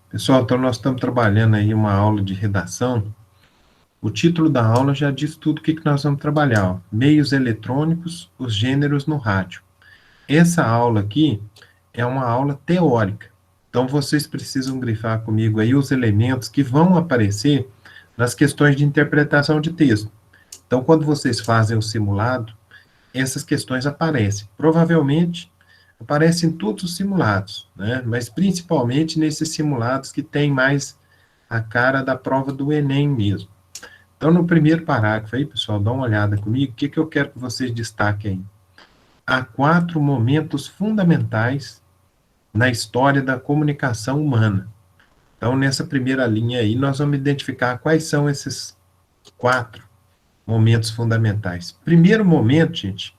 Pessoal, então nós estamos trabalhando aí uma aula de redação. O título da aula já diz tudo o que nós vamos trabalhar. Ó. Meios eletrônicos, os gêneros no rádio. Essa aula aqui é uma aula teórica. Então vocês precisam grifar comigo aí os elementos que vão aparecer nas questões de interpretação de texto. Então quando vocês fazem o simulado, essas questões aparecem. Provavelmente aparecem em todos os simulados, né? Mas principalmente nesses simulados que tem mais a cara da prova do Enem mesmo. Então, no primeiro parágrafo aí, pessoal, dá uma olhada comigo, o que eu quero que vocês destaquem aí? Há 4 momentos fundamentais na história da comunicação humana. Então, nessa primeira linha aí, nós vamos identificar quais são esses 4 momentos fundamentais. Primeiro momento, gente,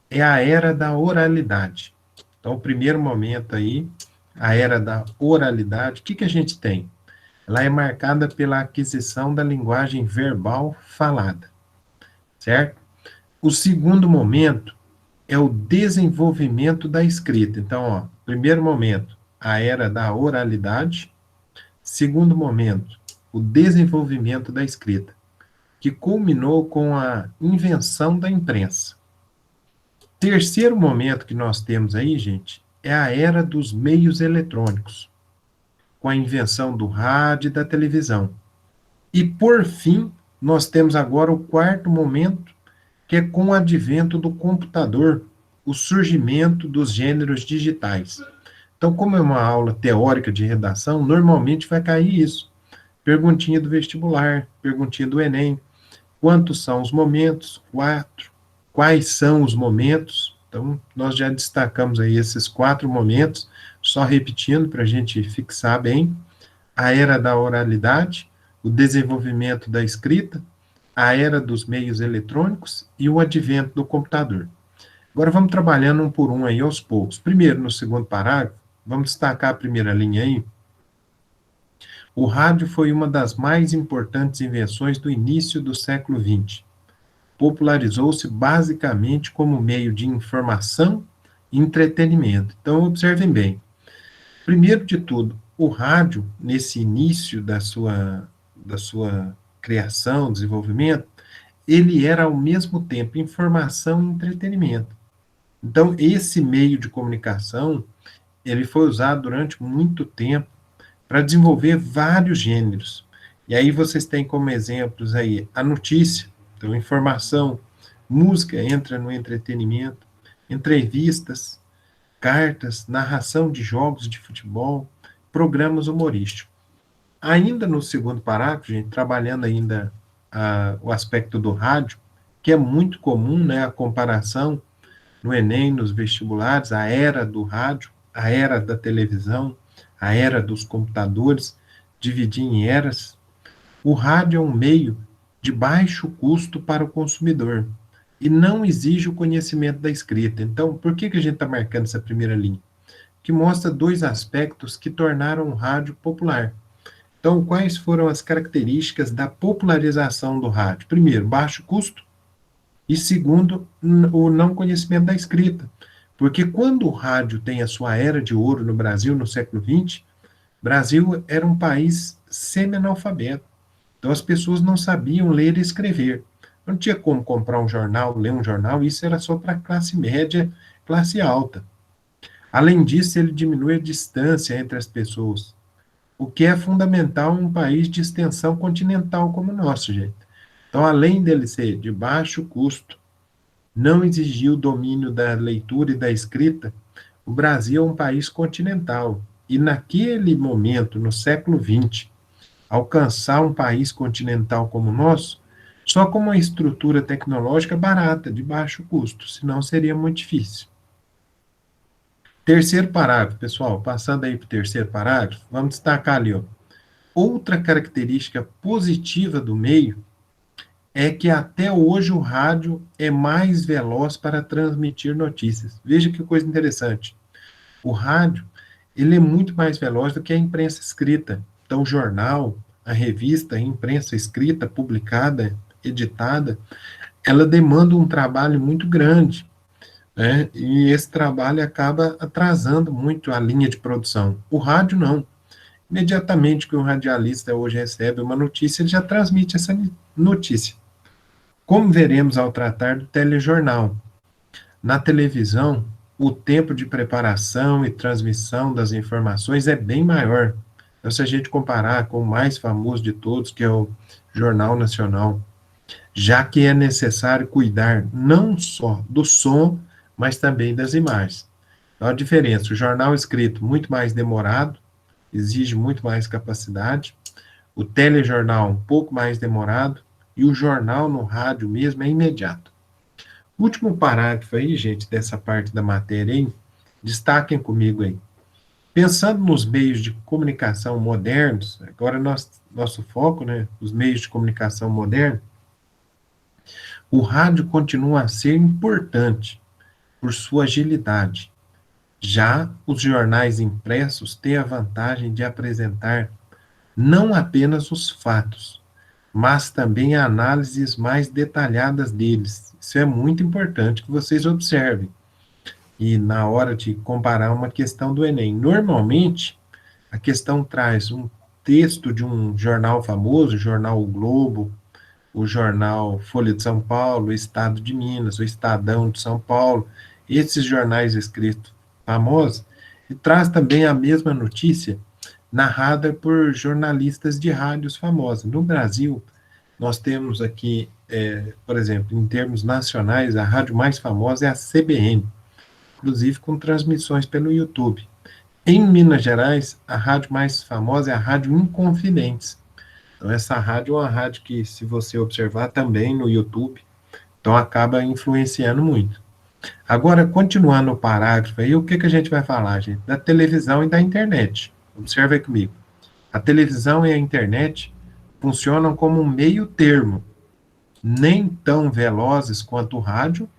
é a era da oralidade. Então, o primeiro momento aí, a era da oralidade, o que a gente tem? Ela é marcada pela aquisição da linguagem verbal falada, certo? O segundo momento é o desenvolvimento da escrita. Então, ó, primeiro momento, a era da oralidade. Segundo momento, o desenvolvimento da escrita, que culminou com a invenção da imprensa. Terceiro momento que nós temos aí, gente, é a era dos meios eletrônicos, com a invenção do rádio e da televisão. E, por fim, nós temos agora o quarto momento, que é com o advento do computador, o surgimento dos gêneros digitais. Então, como é uma aula teórica de redação, normalmente vai cair isso. Perguntinha do vestibular, perguntinha do Enem. Quantos são os momentos? 4. Quais são os momentos? Então, nós já destacamos aí esses 4 momentos, só repetindo para a gente fixar bem. A era da oralidade, o desenvolvimento da escrita, a era dos meios eletrônicos e o advento do computador. Agora vamos trabalhando um por um aí aos poucos. Primeiro, no segundo parágrafo, vamos destacar a primeira linha aí. O rádio foi uma das mais importantes invenções do início do século XX. Popularizou-se basicamente como meio de informação e entretenimento. Então, observem bem. Primeiro de tudo, o rádio, nesse início da sua criação, desenvolvimento, ele era ao mesmo tempo informação e entretenimento. Então, esse meio de comunicação, ele foi usado durante muito tempo para desenvolver vários gêneros. E aí vocês têm como exemplos aí a notícia, então informação, música entra no entretenimento, entrevistas, cartas, narração de jogos de futebol, programas humorísticos. Ainda no segundo parágrafo, gente, trabalhando ainda o aspecto do rádio, que é muito comum, né, a comparação no Enem, nos vestibulares, a era do rádio, a era da televisão, a era dos computadores, dividir em eras. O rádio é um meio de baixo custo para o consumidor e não exige o conhecimento da escrita. Então, por que a gente está marcando essa primeira linha? Que mostra 2 aspectos que tornaram o rádio popular. Então, quais foram as características da popularização do rádio? Primeiro, baixo custo. E segundo, o não conhecimento da escrita. Porque quando o rádio tem a sua era de ouro no Brasil, no século XX, o Brasil era um país semi-analfabeto. Então as pessoas não sabiam ler e escrever. Não tinha como comprar um jornal, ler um jornal, isso era só para classe média, classe alta. Além disso, ele diminui a distância entre as pessoas, o que é fundamental em um país de extensão continental como o nosso, gente. Então, além dele ser de baixo custo, não exigir o domínio da leitura e da escrita, o Brasil é um país continental. E naquele momento, no século XX, alcançar um país continental como o nosso, só com uma estrutura tecnológica barata, de baixo custo, senão seria muito difícil. Terceiro parágrafo, pessoal, passando aí para o terceiro parágrafo, vamos destacar ali, ó. Outra característica positiva do meio é que até hoje o rádio é mais veloz para transmitir notícias. Veja que coisa interessante. O rádio, ele é muito mais veloz do que a imprensa escrita. Então, o jornal, a revista, a imprensa escrita, publicada, editada, ela demanda um trabalho muito grande, né? E esse trabalho acaba atrasando muito a linha de produção. O rádio não. Imediatamente que um radialista hoje recebe uma notícia, ele já transmite essa notícia. Como veremos ao tratar do telejornal, na televisão, o tempo de preparação e transmissão das informações é bem maior. Então, se a gente comparar com o mais famoso de todos, que é o Jornal Nacional, já que é necessário cuidar não só do som, mas também das imagens. Então, a diferença, o jornal escrito muito mais demorado, exige muito mais capacidade, o telejornal um pouco mais demorado, e o jornal no rádio mesmo é imediato. Último parágrafo aí, gente, dessa parte da matéria aí, destaquem comigo aí. Pensando nos meios de comunicação modernos, agora nosso foco, né, os meios de comunicação modernos, o rádio continua a ser importante por sua agilidade. Já os jornais impressos têm a vantagem de apresentar não apenas os fatos, mas também análises mais detalhadas deles. Isso é muito importante que vocês observem. E na hora de comparar uma questão do Enem, normalmente a questão traz um texto de um jornal famoso, o jornal O Globo, o jornal Folha de São Paulo, o Estado de Minas, o Estadão de São Paulo, esses jornais escritos famosos, e traz também a mesma notícia narrada por jornalistas de rádios famosos. No Brasil, nós temos aqui, por exemplo, em termos nacionais, a rádio mais famosa é a CBN, inclusive com transmissões pelo YouTube. Em Minas Gerais, a rádio mais famosa é a Rádio Inconfidentes. Então, essa rádio é uma rádio que, se você observar também no YouTube, então acaba influenciando muito. Agora, continuando o parágrafo aí, o que a gente vai falar, gente? Da televisão e da internet. Observe aí comigo. A televisão e a internet funcionam como um meio termo, nem tão velozes quanto o rádio,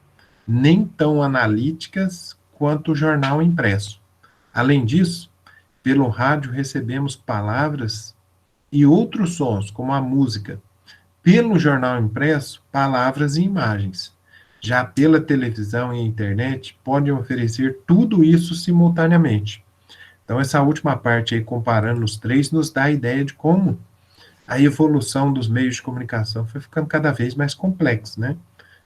nem tão analíticas quanto o jornal impresso. Além disso, pelo rádio recebemos palavras e outros sons, como a música. Pelo jornal impresso, palavras e imagens. Já pela televisão e internet, podem oferecer tudo isso simultaneamente. Então, essa última parte aí, comparando os três, nos dá a ideia de como a evolução dos meios de comunicação foi ficando cada vez mais complexo, né?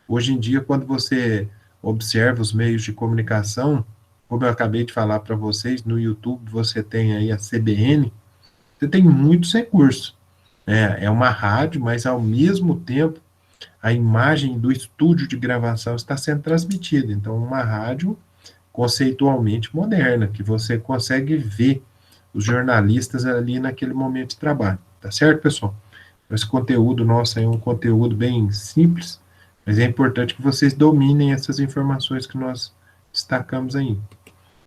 Hoje em dia, quando você observa os meios de comunicação, como eu acabei de falar para vocês, no YouTube você tem aí a CBN, você tem muitos recursos. É uma rádio, mas ao mesmo tempo a imagem do estúdio de gravação está sendo transmitida. Então, uma rádio conceitualmente moderna, que você consegue ver os jornalistas ali naquele momento de trabalho. Tá certo, pessoal? Esse conteúdo nosso é um conteúdo bem simples, mas é importante que vocês dominem essas informações que nós destacamos aí.